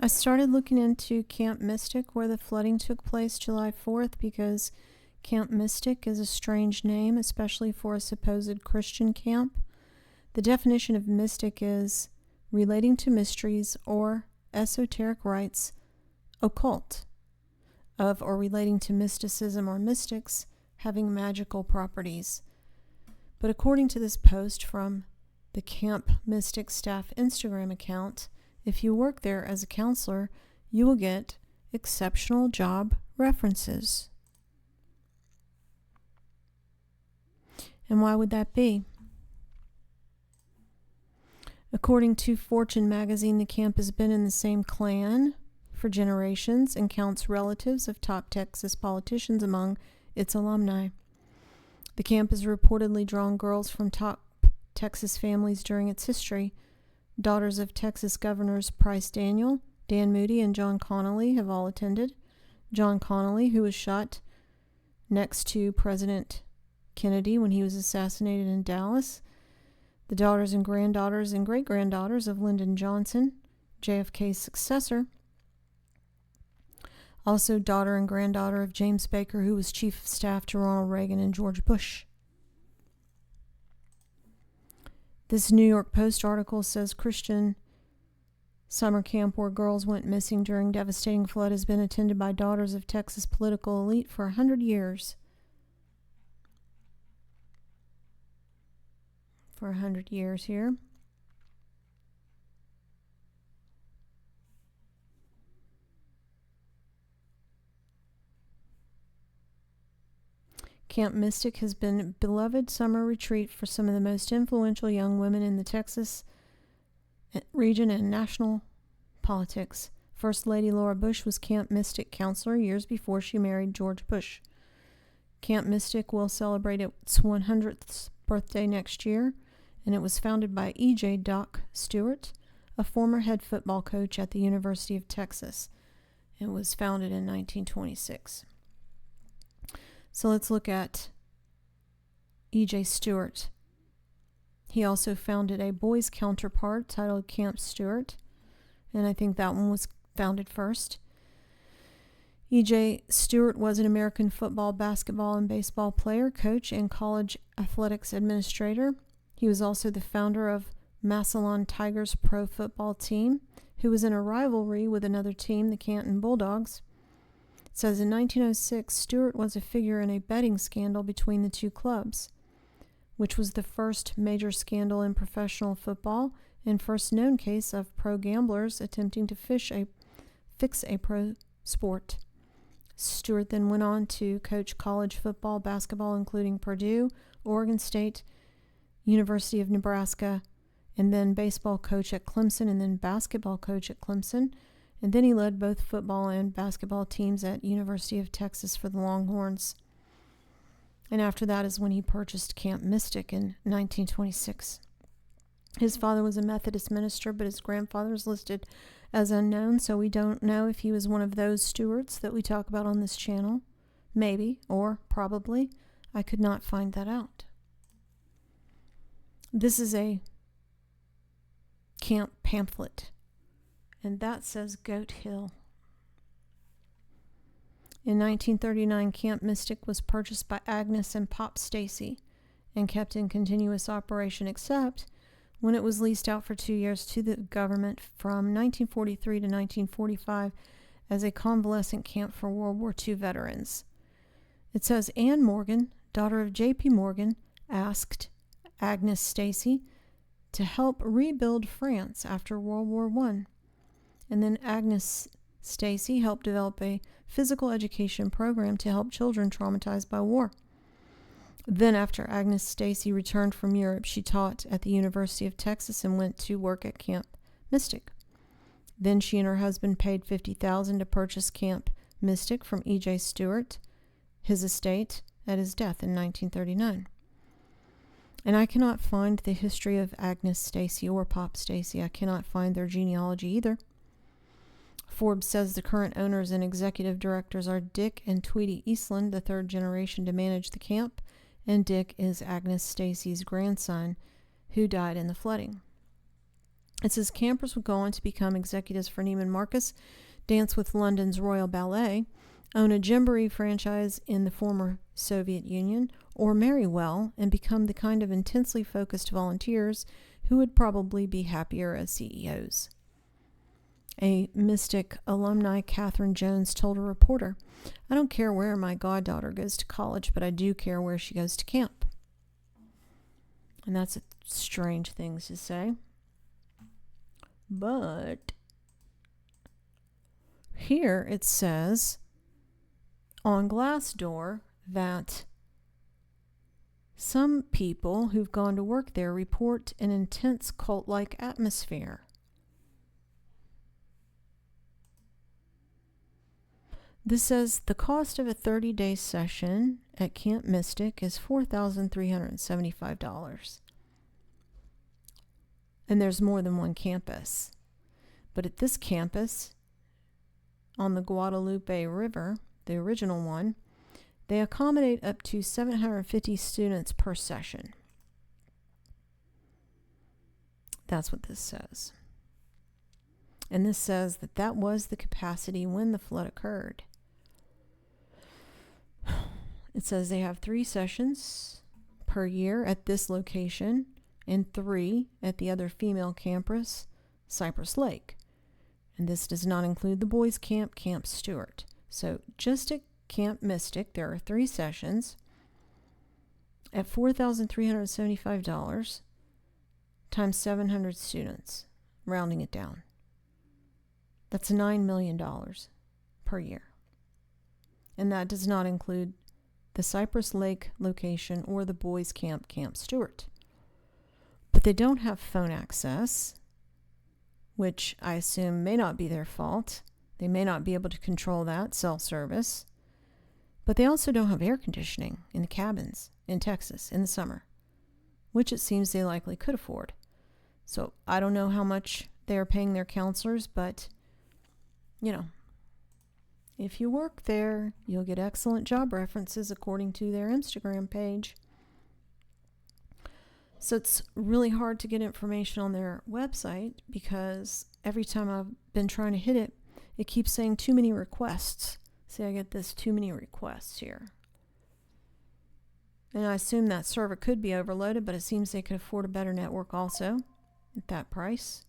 I started looking into Camp Mystic, where the flooding took place July 4th, because Camp Mystic is a strange name, especially for a supposed Christian camp. The definition of mystic is relating to mysteries or esoteric rites, occult, of or relating to mysticism or mystics having magical properties. But according to this post from the Camp Mystic staff Instagram account, if you work there as a counselor, you will get exceptional job references. And why would that be? According to Fortune magazine, the camp has been in the same clan for generations and counts relatives of top Texas politicians among its alumni. The camp has reportedly drawn girls from top Texas families during its history. Daughters of Texas Governors Price Daniel, Dan Moody, and John Connally have all attended. John Connally, who was shot next to President Kennedy when he was assassinated in Dallas. The daughters and granddaughters and great-granddaughters of Lyndon Johnson, JFK's successor. Also daughter and granddaughter of James Baker, who was chief of staff to Ronald Reagan and George Bush. This New York Post article says Christian summer camp where girls went missing during devastating flood has been attended by daughters of Texas political elite for 100 years. For 100 years here. Camp Mystic has been a beloved summer retreat for some of the most influential young women in the Texas region and national politics. First Lady Laura Bush was Camp Mystic counselor years before she married George Bush. Camp Mystic will celebrate its 100th birthday next year, and it was founded by E.J. Doc Stewart, a former head football coach at the University of Texas. It was founded in 1926. So let's look at E.J. Stewart. He also founded a boys' counterpart titled Camp Stewart, and I think that one was founded first. E.J. Stewart was an American football, basketball, and baseball player, coach, and college athletics administrator. He was also the founder of Massillon Tigers pro football team, who was in a rivalry with another team, the Canton Bulldogs. It says in 1906, Stewart was a figure in a betting scandal between the two clubs, which was the first major scandal in professional football and first known case of pro gamblers attempting to fix a pro sport. Stewart then went on to coach college football, basketball, including Purdue, Oregon State, University of Nebraska, and then baseball coach at Clemson, and then basketball coach at Clemson. And then he led both football and basketball teams at University of Texas for the Longhorns. And after that is when he purchased Camp Mystic in 1926. His father was a Methodist minister, but his grandfather is listed as unknown, so we don't know if he was one of those Stewarts that we talk about on this channel. Maybe, or probably. I could not find that out. This is a camp pamphlet, and that says Goat Hill. In 1939, Camp Mystic was purchased by Agnes and Pop Stacy and kept in continuous operation, except when it was leased out for 2 years to the government from 1943 to 1945 as a convalescent camp for World War II veterans. It says Anne Morgan, daughter of J.P. Morgan, asked Agnes Stacy to help rebuild France after World War I. And then Agnes Stacy helped develop a physical education program to help children traumatized by war. Then after Agnes Stacy returned from Europe, she taught at the University of Texas and went to work at Camp Mystic. Then she and her husband paid $50,000 to purchase Camp Mystic from E.J. Stewart, his estate, at his death in 1939. And I cannot find the history of Agnes Stacy or Pop Stacy. I cannot find their genealogy either. Forbes says the current owners and executive directors are Dick and Tweety Eastland, the third generation to manage the camp, and Dick is Agnes Stacy's grandson, who died in the flooding. It says campers would go on to become executives for Neiman Marcus, dance with London's Royal Ballet, own a Gymboree franchise in the former Soviet Union, or marry well and become the kind of intensely focused volunteers who would probably be happier as CEOs. A Mystic alumni, Catherine Jones, told a reporter, "I don't care where my goddaughter goes to college, but I do care where she goes to camp." And that's a strange thing to say. But here it says on Glassdoor that some people who've gone to work there report an intense cult-like atmosphere. This says the cost of a 30-day session at Camp Mystic is $4,375. And there's more than one campus. But at this campus, on the Guadalupe River, the original one, they accommodate up to 750 students per session. That's what this says. And this says that that was the capacity when the flood occurred. It says they have 3 sessions per year at this location and 3 at the other female campus, Cypress Lake. And this does not include the boys' camp, Camp Stewart. So just at Camp Mystic, there are 3 sessions at $4,375 times 700 students, rounding it down. That's $9 million per year. And that does not include the Cypress Lake location or the boys' camp, Camp Stewart. But they don't have phone access, which I assume may not be their fault. They may not be able to control that, cell service. But they also don't have air conditioning in the cabins in Texas in the summer, which it seems they likely could afford. So I don't know how much they are paying their counselors, but, you know, if you work there, you'll get excellent job references according to their Instagram page. So it's really hard to get information on their website because every time I've been trying to hit it, it keeps saying too many requests. See, I get this too many requests here. And I assume that server could be overloaded, but it seems they could afford a better network also at that price.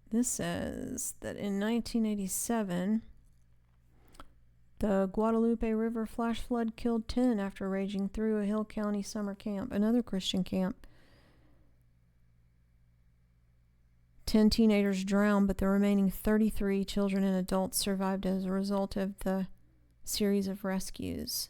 This says that in 1987, the Guadalupe River flash flood killed 10 after raging through a Hill County summer camp, another Christian camp. 10 teenagers drowned, but the remaining 33 children and adults survived as a result of the series of rescues.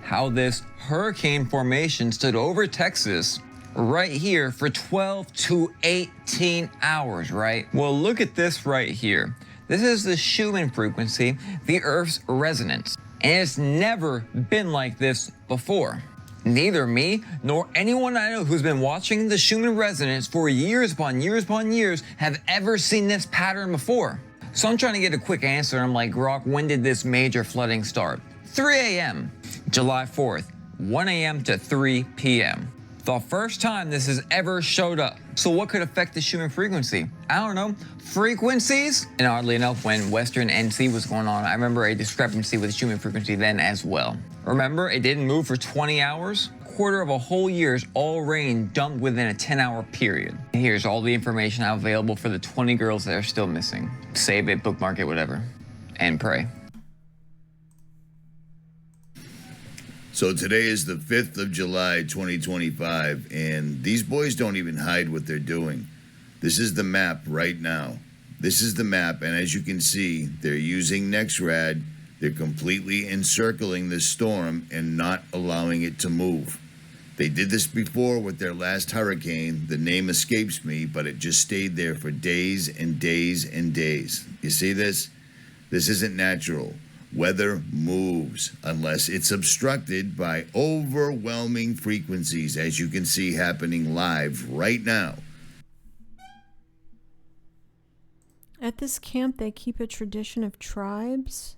How this hurricane formation stood over Texas right here for 12 to 18 hours, right? Well, look at this right here. This is the Schumann frequency, the Earth's resonance. And it's never been like this before. Neither me nor anyone I know who's been watching the Schumann resonance for years upon years have ever seen this pattern before. So I'm trying to get a quick answer. I'm like, Grok, when did this major flooding start? 3 a.m. July 4th, 1 a.m. to 3 p.m. The first time this has ever showed up. So what could affect the Schumann frequency? I don't know. Frequencies? And oddly enough, when Western NC was going on, I remember a discrepancy with Schumann frequency then as well. Remember, it didn't move for 20 hours? Quarter of a whole year's all rain dumped within a 10-hour period. And here's all the information I have available for the 20 girls that are still missing. Save it, bookmark it, whatever. And pray. So today is the 5th of July, 2025, and these boys don't even hide what they're doing. This is the map right now. This is the map, and as you can see, they're using NexRad. They're completely encircling this storm and not allowing it to move. They did this before with their last hurricane. The name escapes me, but it just stayed there for days and days and days. You see this? This isn't natural. Weather moves unless it's obstructed by overwhelming frequencies, as you can see happening live right now. At this camp, they keep a tradition of tribes.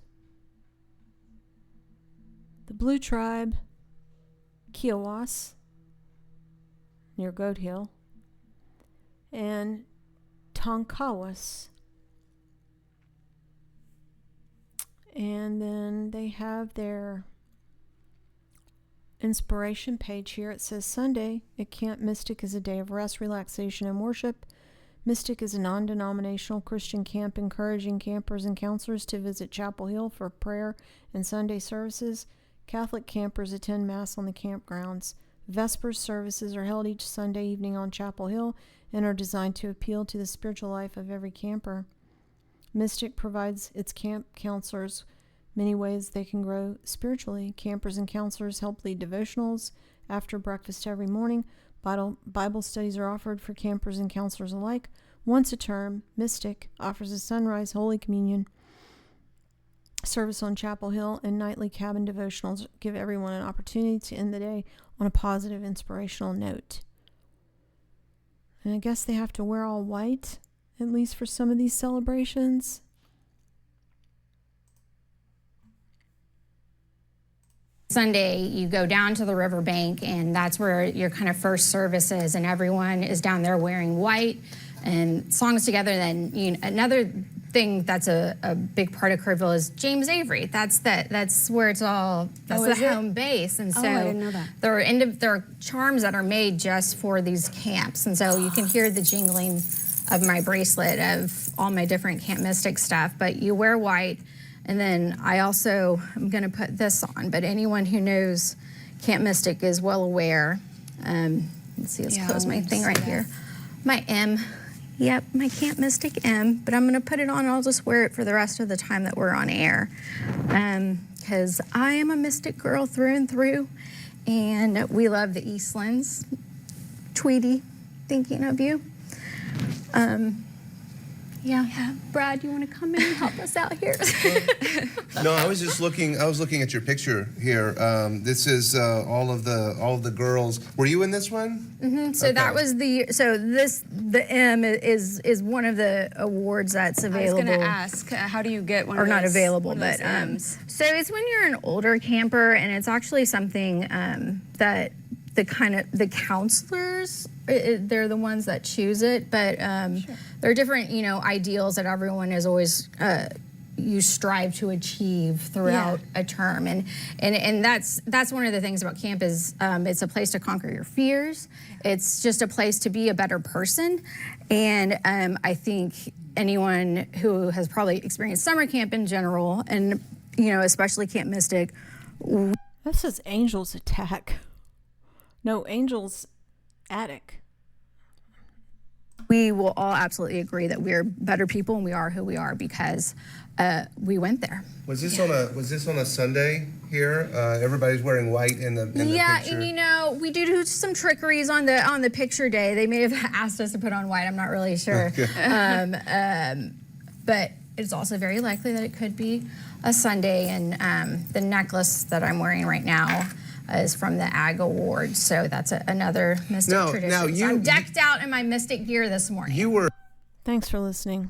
The Blue Tribe, Kiowas near Goat Hill, and Tonkawas. And then they have their inspiration page here. It says Sunday at Camp Mystic is a day of rest, relaxation, and worship. Mystic is a non-denominational Christian camp encouraging campers and counselors to visit Chapel Hill for prayer and Sunday services. Catholic campers attend Mass on the campgrounds. Vespers services are held each Sunday evening on Chapel Hill and are designed to appeal to the spiritual life of every camper. Mystic provides its camp counselors many ways they can grow spiritually. Campers and counselors help lead devotionals after breakfast every morning. Bible studies are offered for campers and counselors alike. Once a term, Mystic offers a sunrise Holy Communion service on Chapel Hill, and nightly cabin devotionals give everyone an opportunity to end the day on a positive, inspirational note. And I guess they have to wear all white, at least for some of these celebrations. Sunday, you go down to the riverbank, and that's where your kind of first service is, and everyone is down there wearing white and songs together. Then another thing that's a big part of Kerrville is James Avery. That's where it's all. That's the home base, and so I didn't know that. There are charms that are made just for these camps, and so you can hear the jingling of my bracelet of all my different Camp Mystic stuff. But you wear white. And then I also am going to put this on, but anyone who knows Camp Mystic is well aware. Let's see, let's close my thing right here. My M, yep, my Camp Mystic M, but I'm going to put it on and I'll just wear it for the rest of the time that we're on air. Because I am a Mystic girl through and through, and we love the Eastlands. Tweety, thinking of you. Yeah. Brad, you want to come in and help us out here? No, I was just looking. I was looking at your picture here. This is all of the girls. Were you in this one? Mm-hmm. So that was the M is one of the awards that's available. I was going to ask, how do you get one? Or of not those, available, one of but those M's? so it's when you're an older camper, and it's actually something that the counselors, they're the ones that choose it, but there are different ideals that everyone is always you strive to achieve throughout a term, and that's one of the things about camp is it's a place to conquer your fears. It's just a place to be a better person, and I think anyone who has probably experienced summer camp in general, and especially Camp Mystic. That says Angels Attack. No, Angels Attic. We will all absolutely agree that we're better people and we are who we are because we went there. Was this on a Sunday here? Everybody's wearing white in the picture. And we do some trickeries on the picture day. They may have asked us to put on white. I'm not really sure. But it's also very likely that it could be a Sunday. And the necklace that I'm wearing right now is from the Ag Awards, so that's another Mystic tradition. I'm decked out in my Mystic gear this morning. Thanks for listening.